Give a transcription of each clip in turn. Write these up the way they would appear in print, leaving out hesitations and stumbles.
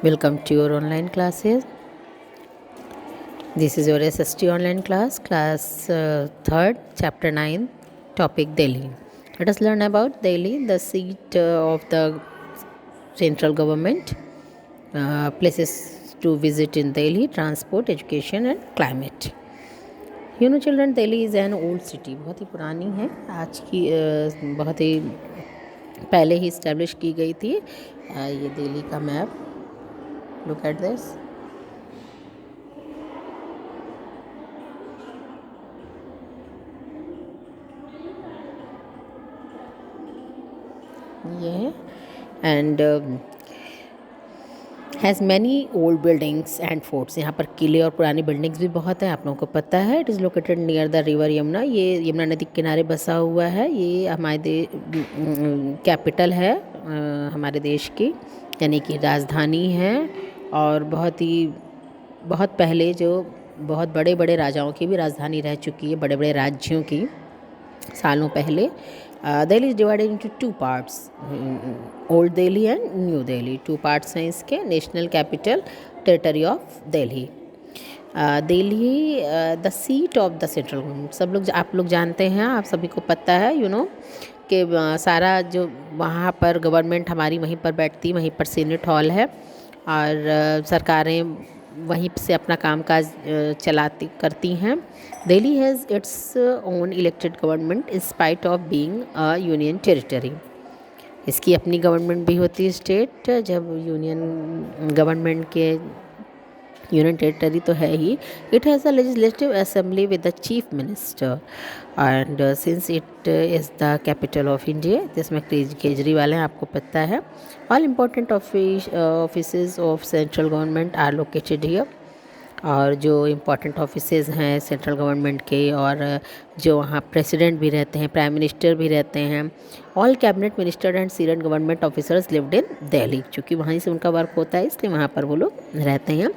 Welcome to your online classes. This is your SST online class 3rd, chapter 9, topic Delhi. Let us learn about Delhi, the seat of the central government, places to visit in Delhi, transport, education and climate. You know children, Delhi is an old city, बहुत ही पुरानी है, आज की बहुत ही पहले ही establish की गई थी. ये दिल्ली का मैप, लुक एट दिस. ये है and has many old buildings and forts. यहाँ पर किले और पुरानी बिल्डिंग्स भी बहुत हैं, आप लोगों को पता है. It is located near the river Yamuna. ये यमुना नदी के किनारे बसा हुआ है. ये हमारे कैपिटल है हमारे देश की, यानी कि राजधानी है. और बहुत पहले जो बहुत बड़े बड़े राजाओं की भी राजधानी रह चुकी है, बड़े बड़े राज्यों की, सालों पहले. Delhi is divided into 2 parts, old Delhi and new Delhi. 2 parts हैं इसके. National capital, territory of Delhi. Delhi the seat of the central government. आप लोग जानते हैं, आप सभी को पता है कि सारा जो वहाँ पर गवर्नमेंट हमारी वहीं पर बैठती, वहीं पर सीनेट हॉल है और सरकारें वहीं से अपना कामकाज करती हैं. Delhi has its own elected government in spite of being a union territory. इसकी अपनी गवर्नमेंट भी होती है स्टेट, जब यूनियन टेरिटरी तो है ही. It has a legislative assembly with the chief minister and since it is the capital of India, जिसमें केजरीवाल हैं, आपको पता है. All important offices of central government are located here. और जो इम्पोर्टेंट ऑफिसेज हैं सेंट्रल गवर्नमेंट के, और जो वहाँ प्रेसिडेंट भी रहते हैं, प्राइम मिनिस्टर भी रहते हैं. All cabinet minister and senior government officers lived in Delhi. चूँकि वहीं से उनका वर्क होता है, इसलिए वहाँ पर वो लोग रहते हैं.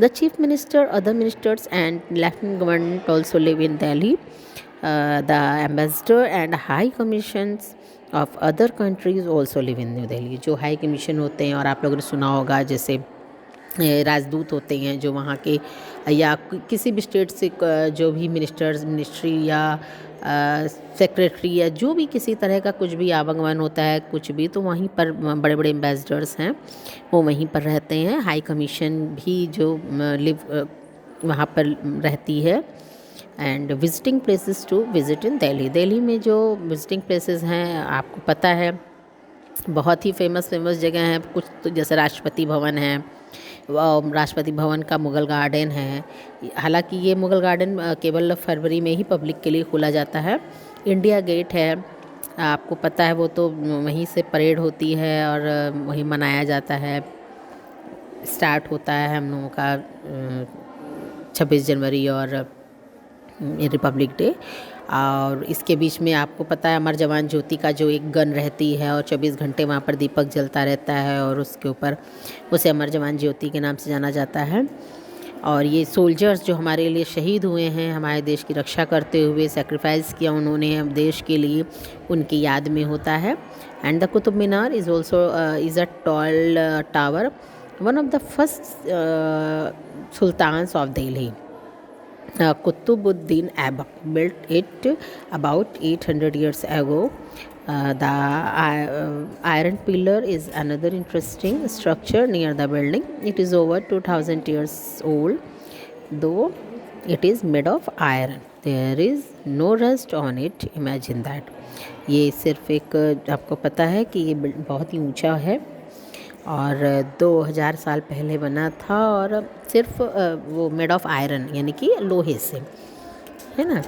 The chief minister, other ministers and lieutenant government also live in Delhi. The ambassador and high commissions of other countries also live in new Delhi. जो हाई कमीशन होते हैं, और आप लोगों ने सुना होगा, जैसे राजदूत होते हैं जो वहाँ के, या किसी भी स्टेट से जो भी मिनिस्ट्री या सेक्रेटरी या जो भी किसी तरह का कुछ भी आवागमन होता है, कुछ भी, तो वहीं पर बड़े बड़े एम्बेसडर्स हैं, वो वहीं पर रहते हैं. हाई कमीशन भी जो वहाँ पर रहती है. And visiting places to visit in Delhi. Delhi में जो विजिटिंग प्लेसेस हैं, आपको पता है, बहुत ही फेमस जगह हैं. कुछ तो जैसे राष्ट्रपति भवन है, राष्ट्रपति भवन का मुग़ल गार्डन है. हालांकि ये मुग़ल गार्डन केवल फरवरी में ही पब्लिक के लिए खोला जाता है. इंडिया गेट है, आपको पता है, वो तो वहीं से परेड होती है और वहीं मनाया जाता है. स्टार्ट होता है हम लोगों का 26 जनवरी और रिपब्लिक डे. और इसके बीच में आपको पता है अमर जवान ज्योति का जो एक गन रहती है, और 24 घंटे वहाँ पर दीपक जलता रहता है, और उसके ऊपर उसे अमर जवान ज्योति के नाम से जाना जाता है. और ये सोल्जर्स जो हमारे लिए शहीद हुए हैं, हमारे देश की रक्षा करते हुए सेक्रीफाइस किया उन्होंने देश के लिए, उनकी याद में होता है. And the Qutub Minar is also is a tall tower, one of the first sultans of Delhi. Qutbuddin Aibak built it about 800 years ago. The iron pillar is another interesting structure near the building. It is over 2000 years old, though it is made of iron. There is no rust on it. Imagine that. ये सिर्फ एक, आपको पता है कि ये बहुत ही ऊंचा है और 2000 साल पहले बना था, और सिर्फ वो मेड ऑफ आयरन, यानी कि लोहे से, है ना.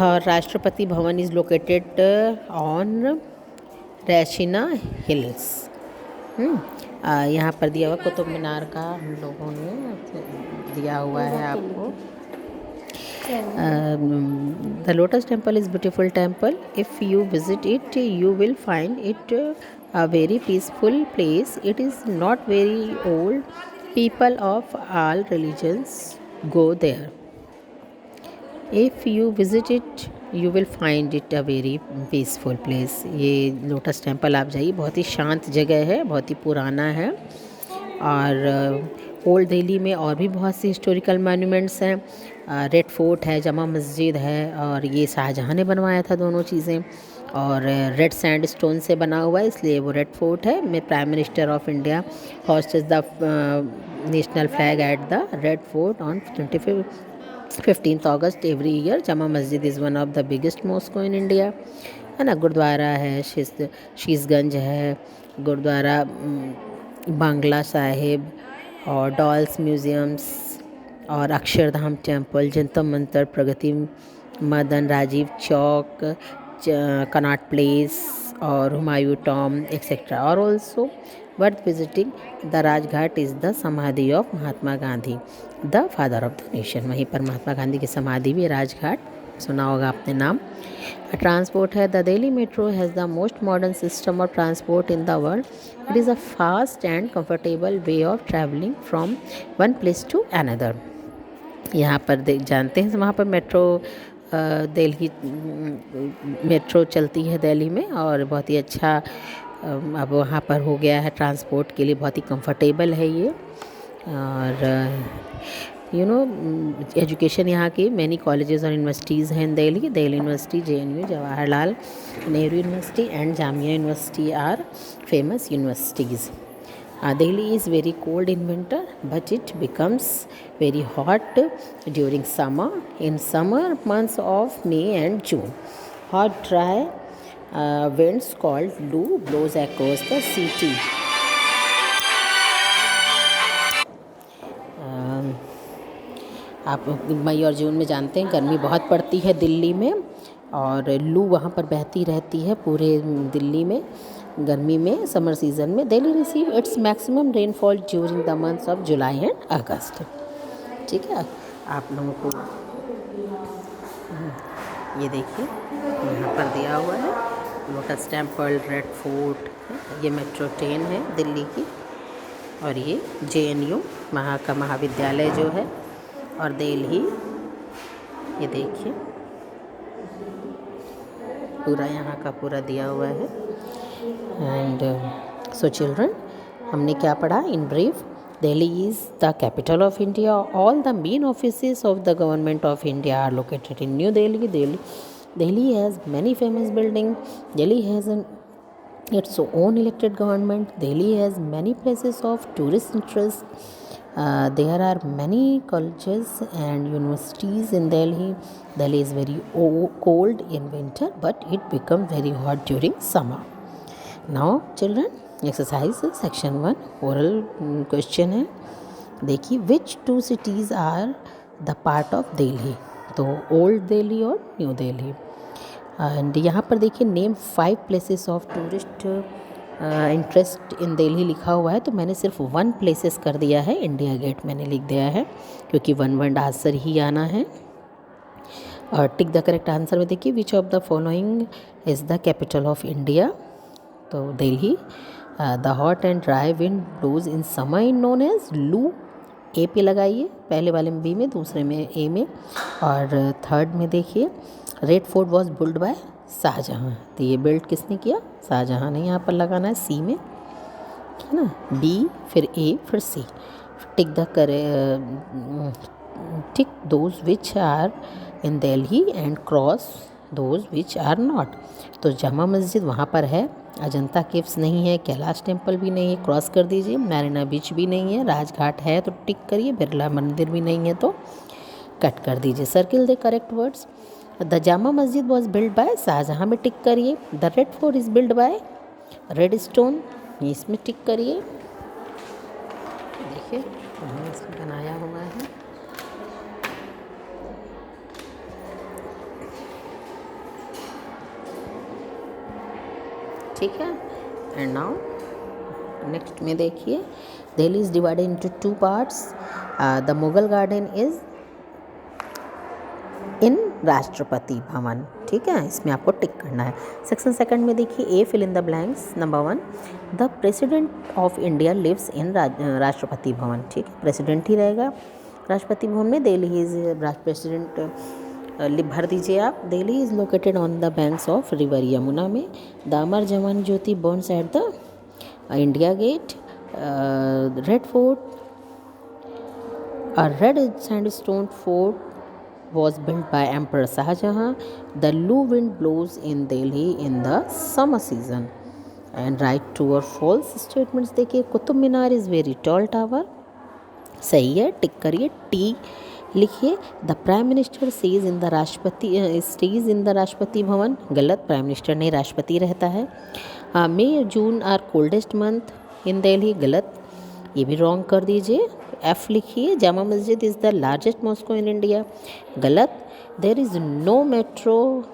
और Rashtrapati Bhavan is located on रैशिना hills. यहाँ पर दिया हुआ कुतुब मीनार का हम लोगों ने दिया हुआ है आपको. The lotus temple is beautiful temple. If you visit it, you will find it a very peaceful place. It is not very old. People of all religions go there. If you visit it you will find it a very peaceful place. ये lotus temple आप जाइए, बहुत ही शांत जगह है, बहुत ही पुराना है। और ओल्ड दिल्ली में और भी बहुत सी हिस्टोरिकल मॉन्यूमेंट्स हैं। रेड फोर्ट है, जमा मस्जिद है, और ये शाहजहाँ ने बनवाया था दोनों चीज़ें। और रेड सैंड स्टोन से बना हुआ है, इसलिए वो रेड फोर्ट है। में prime minister of India hostess the national flag at the red fort on 15th August every year. जमा मस्जिद is one of the biggest mosque in India, है ना। गुरुद्वारा है, शीशगंज है, गुरुद्वारा बांग्ला साहिब, और डॉल्स म्यूज़ियम्स, और अक्षरधाम टेम्पल, जंतर मंतर, प्रगति मदन, राजीव चौक, कनॉट प्लेस, और हुमायूं टॉम एक्सेट्रा। और also worth visiting the Rajghat is the samadhi of Mahatma Gandhi, the father of the nation. वहीं पर महात्मा गांधी की समाधि भी है, राजघाट, सुना होगा आपने नाम। ट्रांसपोर्ट है, the Delhi metro has the most modern system of transport in the world. It is a fast and comfortable way of travelling from one place to another. यहाँ पर देख जानते हैं वहाँ पर मेट्रो, दिल्ली मेट्रो चलती है दिल्ली में, और बहुत ही अच्छा अब वहाँ पर हो गया है, ट्रांसपोर्ट के लिए बहुत ही कंफर्टेबल है ये। और एजुकेशन यहाँ की मैनी कॉलेजेस और यूनिवर्सिटीज़ हैं in Delhi. Delhi University, JNU, Jawaharlal Nehru University and Jamia University are famous universities. Delhi is very cold in winter, but it becomes very hot during summer. In summer months of May and June, hot dry winds called Loo blows across the city. आप मई और जून में जानते हैं गर्मी बहुत पड़ती है दिल्ली में, और लू वहाँ पर बहती रहती है पूरे दिल्ली में गर्मी में, समर सीज़न में। Delhi receive its maximum rainfall during the months of July and August. ठीक है, आप लोगों को ये देखिए यहाँ पर दिया हुआ है लोटस टेम्पल, रेड फोर्ट, ये मेट्रो ट्रेन है दिल्ली की, और ये JNU वहाँ का महाविद्यालय जो है, और दिल्ली, ये देखिए पूरा यहाँ का पूरा दिया हुआ है। एंड सो चिल्ड्रन, हमने क्या पढ़ा in brief? Delhi is the capital of India. All the main offices of the government of India are located in new Delhi. Delhi has many famous building. Delhi has its own elected government. Delhi has many places of tourist interest. There are many colleges and universities in Delhi. Delhi is very cold in winter, but it becomes very hot during summer. Now children, exercise section 1 oral question है। देखिए, which two cities are the part of Delhi? तो old Delhi और new Delhi. And यहाँ पर देखिए name 5 places of tourist interest in Delhi लिखा हुआ है, तो मैंने सिर्फ 1 प्लेसेस कर दिया है, इंडिया गेट मैंने लिख दिया है, क्योंकि 1 वर्ड आंसर ही आना है। और टिक द करेक्ट आंसर में देखिए, which of the following is the capital of India? तो Delhi. The hot and dry wind blows in summer in known as loo. A पे लगाइए, पहले वाले में बी में, दूसरे में ए में। और थर्ड में देखिए, red fort was build by Shahjahan. तो ये बिल्ड किसने किया? शाहजहाँ ने। यहाँ पर लगाना है सी में, ठीक है ना, बी फिर ए फिर C. Tick the tick those which are in Delhi and cross those which are not. तो जमा मस्जिद वहाँ पर है, अजंता केव्स नहीं है, कैलाश टेम्पल भी नहीं है, क्रॉस कर दीजिए। मैरिना बीच भी नहीं है, राजघाट है तो टिक करिए, बिरला मंदिर भी नहीं है तो कट कर दीजिए। Circle the correct words. The Jama Masjid was build by Shahjahan में टिक करिए। The red fort is build by red stone, इसमें टिक करिए। देखिए हमने इसमें बनाया हुआ है। ठीक है, एंड नाउ नेक्स्ट में देखिए, Delhi is divided into 2 parts. The Mughal garden is in Rashtrapati Bhavan. ठीक है, इसमें आपको टिक करना है। सेक्शन सेकंड में देखिए, A fill in the blanks. Number 1, the president of India lives in Rashtrapati Bhavan. ठीक है, प्रेसिडेंट ही रहेगा राष्ट्रपति भवन में। दिल्ली इज प्रेसिडेंट भर दीजिए आप। Delhi is located on the banks of river Yamuna में। The Amar Jawan Jyoti burns at the India Gate. Red Fort, a red sandstone fort was built by Emperor Shahjahan. The Lu wind blows in Delhi in the summer season. And right true or false statements देखिए। Qutub Minar is very tall tower, सही है, tick करिए, T लिखिए। The prime minister sees in the Rashtrapati stage in the Rashtrapati Bhavan, गलत, prime minister नहीं राष्ट्रपति रहता है। May June are coldest month in Delhi, गलत, ये भी रॉन्ग कर दीजिए। एफ लिखिए। Jama Masjid is the largest mosque in India, गलत। There is no metro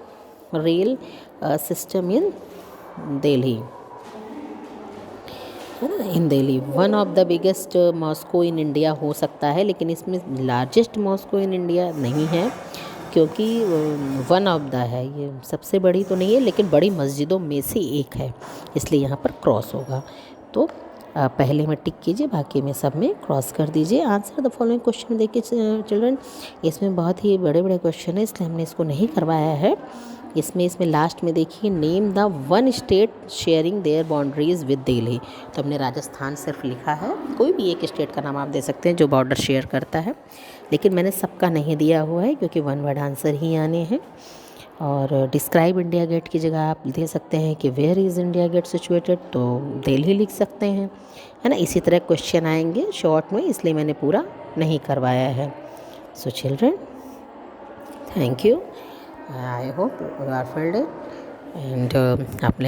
rail system in Delhi, है ना। In Delhi one of the biggest mosque in India हो सकता है, लेकिन इसमें लार्जेस्ट मॉस्को इन इंडिया नहीं है, क्योंकि वन ऑफ द है, ये सबसे बड़ी तो नहीं है, लेकिन बड़ी मस्जिदों में से एक है, इसलिए यहाँ पर क्रॉस होगा। तो पहले में टिक कीजिए, बाकी में सब में क्रॉस कर दीजिए। आंसर द फॉलोइंग क्वेश्चन देखिए चिल्ड्रन, इसमें बहुत ही बड़े बड़े क्वेश्चन है, इसलिए हमने इसको नहीं करवाया है। इसमें लास्ट में देखिए, name the one state sharing their boundaries with Delhi, तो हमने राजस्थान सिर्फ लिखा है। कोई भी एक स्टेट का नाम आप दे सकते हैं जो बॉर्डर शेयर करता है, लेकिन मैंने सबका नहीं दिया हुआ है, क्योंकि वन वर्ड आंसर ही आने हैं। और डिस्क्राइब इंडिया गेट की जगह आप दे सकते हैं कि where is India Gate situated, तो दिल्ली लिख सकते हैं, है ना। इसी तरह क्वेश्चन आएंगे शॉर्ट में, इसलिए मैंने पूरा नहीं करवाया है। So children, thank you, I hope you are filled and आपने